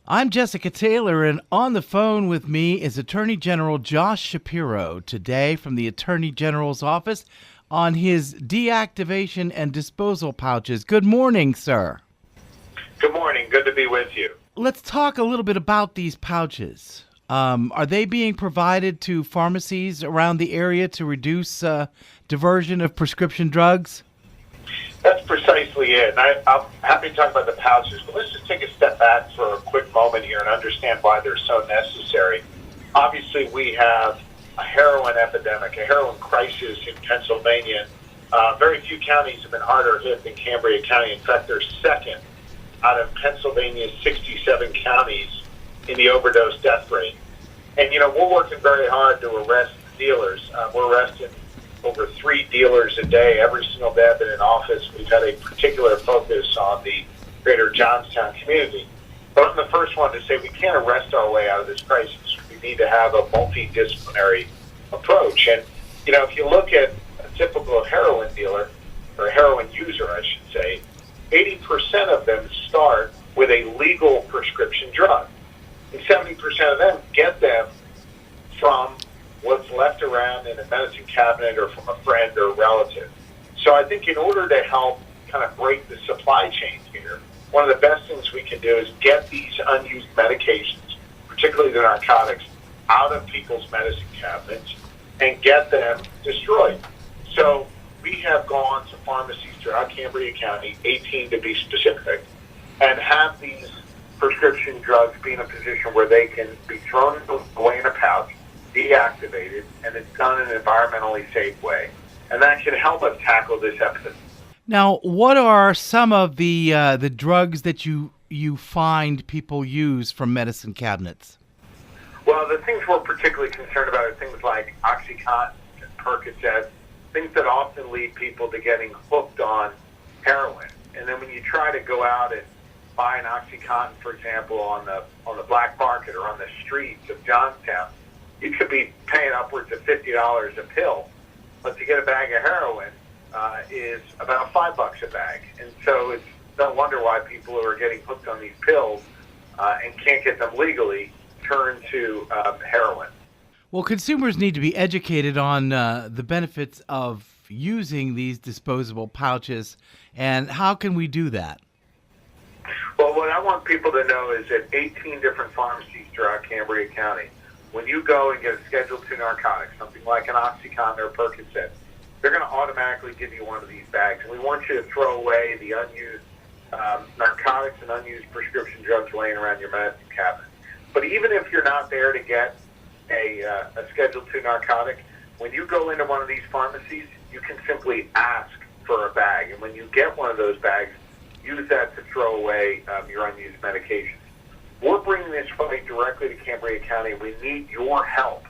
I'm Jessica Taylor, and on the phone with me is Attorney General Josh Shapiro today from the Attorney General's office on his deactivation and disposal pouches. Good morning, sir. Good morning. Good to be with you. Let's talk a little bit about these pouches. Are they being provided to pharmacies around the area to reduce diversion of prescription drugs? That's precisely it. And I'm happy to talk about the pouches, but let's just take a step back for a quick moment here and understand why they're so necessary. Obviously, we have a heroin epidemic, a heroin crisis in Pennsylvania. Very few counties have been harder hit than Cambria County. In fact, they're second out of Pennsylvania's 67 counties in the overdose death rate. And, we're working very hard to arrest dealers. We're arresting over 3 dealers a day. Every single day I've been in office, we've had a particular focus on the greater Johnstown community. But I'm the first one to say we can't arrest our way out of this crisis. We need to have a multidisciplinary approach. And, if you look at a typical heroin dealer, or a heroin user, I should say, 80% of them start with a legal prescription drug. And 70% of them get them from what's left around in a medicine cabinet or from a friend or relative. So I think in order to help kind of break the supply chain here, one of the best things we can do is get these unused medications, particularly the narcotics, out of people's medicine cabinets and get them destroyed. So we have gone to pharmacies throughout Cambria County, 18 to be specific, and have these prescription drugs be in a position where they can be thrown away in a pouch, deactivated, and it's done in an environmentally safe way. And that can help us tackle this epidemic. Now, what are some of the drugs that you find people use from medicine cabinets? Well, the things we're particularly concerned about are things like OxyContin and Percocet, things that often lead people to getting hooked on heroin. And then when you try to go out and buy an OxyContin, for example, on the black market or on the streets of Johnstown, you could be paying upwards of $50 a pill, but to get a bag of heroin is about $5 a bag. And so it's no wonder why people who are getting hooked on these pills and can't get them legally turn to heroin. Well, consumers need to be educated on the benefits of using these disposable pouches, and how can we do that? Well, what I want people to know is that 18 different pharmacies throughout Cambria County, when you go and get a Schedule II narcotic, something like an OxyContin or a Percocet, they're going to automatically give you one of these bags. And we want you to throw away the unused narcotics and unused prescription drugs laying around your medicine cabinet. But even if you're not there to get a Schedule II narcotic, when you go into one of these pharmacies, you can simply ask for a bag. And when you get one of those bags, use that to throw away your unused medications. We're bringing this fight directly to Cambria County. We need your help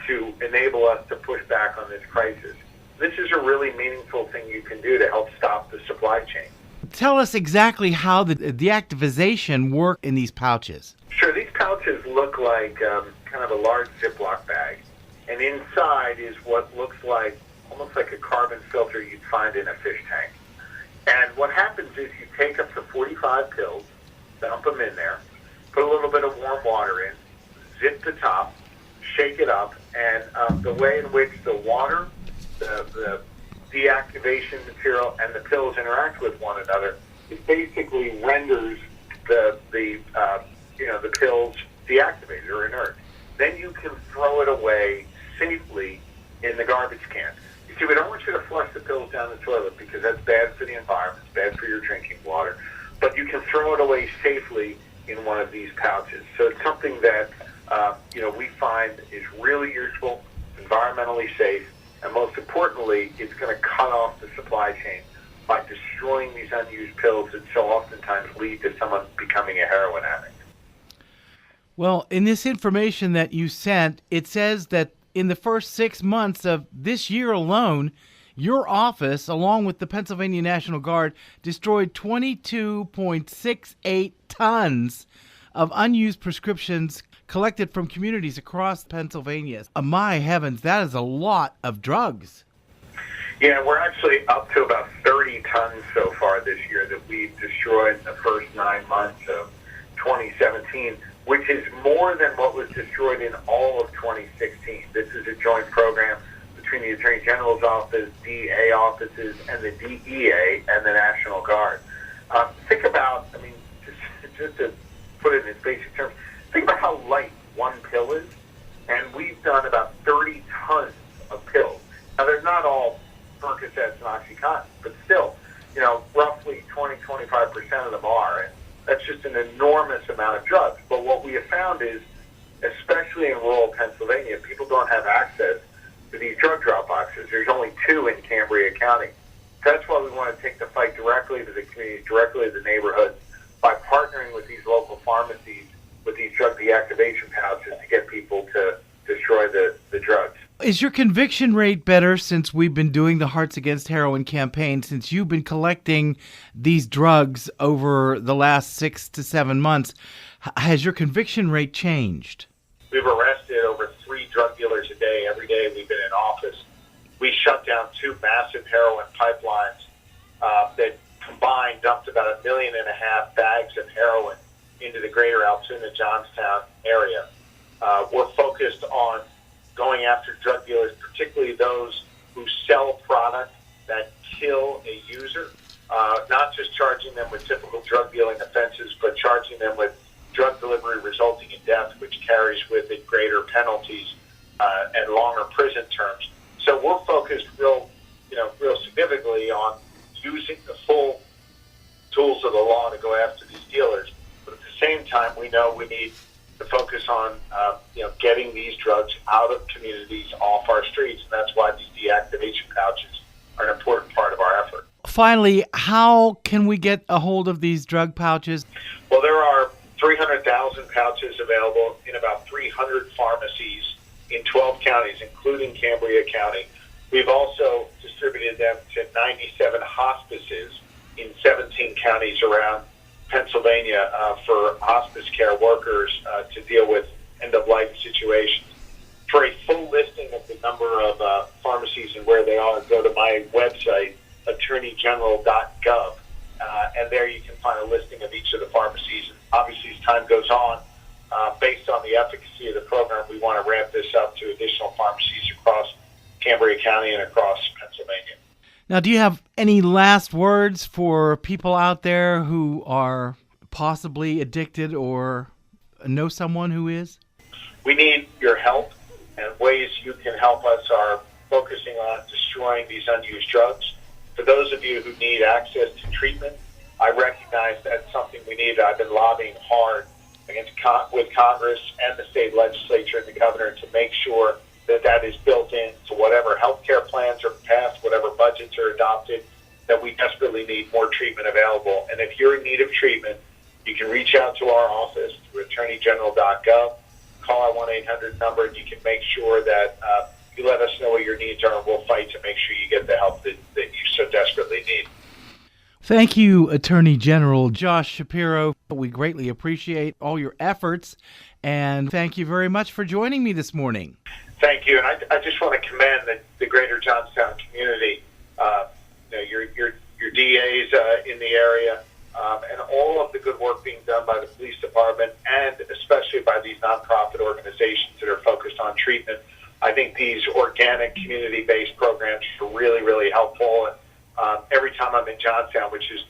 to enable us to push back on this crisis. This is a really meaningful thing you can do to help stop the supply chain. Tell us exactly how the deactivation works in these pouches. Sure. These pouches look like kind of a large Ziploc bag, and inside is what looks like almost like a carbon filter you'd find in a fish tank. And what happens is you take up to 45 pills, dump them in there, put a little bit of warm water in, zip the top, shake it up, and the way in which the water, the deactivation material, and the pills interact with one another, it basically renders the pills deactivated or inert. Then you can throw it away safely in the garbage can. You see, we don't want you to flush the pills down the toilet because that's bad for the environment, it's bad for your drinking water. But you can throw it away safely in one of these pouches. So it's something that we find is really useful, environmentally safe, and most importantly, it's going to cut off the supply chain by destroying these unused pills that so oftentimes lead to someone becoming a heroin addict. Well, in this information that you sent, it says that in the first 6 months of this year alone, your office, along with the Pennsylvania National Guard, destroyed 22.68 tons of unused prescriptions collected from communities across Pennsylvania. My heavens, that is a lot of drugs. Yeah, we're actually up to about 30 tons so far this year that we've destroyed in the first 9 months of 2017, which is more than what was destroyed in all of 2016. This is a joint program between the Attorney General's office, DA offices, and the DEA and the National Guard. Think about, just to put it in its basic terms, think about how light one pill is, and we've done about 30 tons of pills. Now, they're not all Percocets and OxyContin, but still, roughly 20-25% of them are, and that's just an enormous amount of drugs. But what we have found is, especially in rural Pennsylvania, people don't have access to these drug drop boxes. There's only 2 in Cambria County. That's why we want to take the fight directly to the communities, directly to the neighborhoods, by partnering with these local pharmacies with these drug deactivation pouches to get people to destroy the drugs. Is your conviction rate better since we've been doing the Hearts Against Heroin campaign, since you've been collecting these drugs over the last 6 to 7 months? Has your conviction rate changed? We've arrested over 3 drug dealers a day, every day we've been in office. We shut down 2 massive heroin pipelines that combined dumped about 1.5 million bags of heroin into the greater Altoona, Johnstown area. We're focused on going after drug dealers, particularly those who sell product that kill a user, not just charging them with typical drug dealing offenses, but charging them with drug delivery resulting in death, which carries with it greater penalties and longer prison terms. So we're focused real significantly on using the full tools of the law to go after these dealers. But at the same time, we know we need to focus on getting these drugs out of communities, off our streets, and that's why these deactivation pouches are an important part of our effort. Finally, how can we get a hold of these drug pouches? Well, there are 300,000 pouches available in about 300 pharmacies in 12 counties, including Cambria County. We've also distributed them to 97 hospices in 17 counties around Pennsylvania for hospice care workers to deal with end-of-life situations. For a full listing of the number of pharmacies and where they are, go to my website, attorneygeneral.gov, and there you can find a listing of each of the pharmacies. And obviously, as time goes on, based on the efficacy of the program, we want to ramp this up to additional pharmacies across Cambria County and across Pennsylvania. Now, do you have any last words for people out there who are possibly addicted or know someone who is? We need your help, and ways you can help us are focusing on destroying these unused drugs. For those of you who need access to treatment, I recognize that's something we need. I've been lobbying hard with Congress and the state legislature and the governor to make sure that is built into whatever health care plans are passed, whatever budgets are adopted, that we desperately need more treatment available. And if you're in need of treatment, you can reach out to our office through attorneygeneral.gov, call our 1-800 number, and you can make sure that you let us know what your needs are, and we'll fight to make sure you get the help that you so desperately need. Thank you, Attorney General Josh Shapiro. We greatly appreciate all your efforts, and thank you very much for joining me this morning. Thank you, and I just want to commend the greater Johnstown community, your DAs in the area, and all of the good work being done by the police department, and especially by these nonprofit organizations that are focused on treatment. I think these organic, community-based programs are really, really helpful. And every time I'm in Johnstown, which is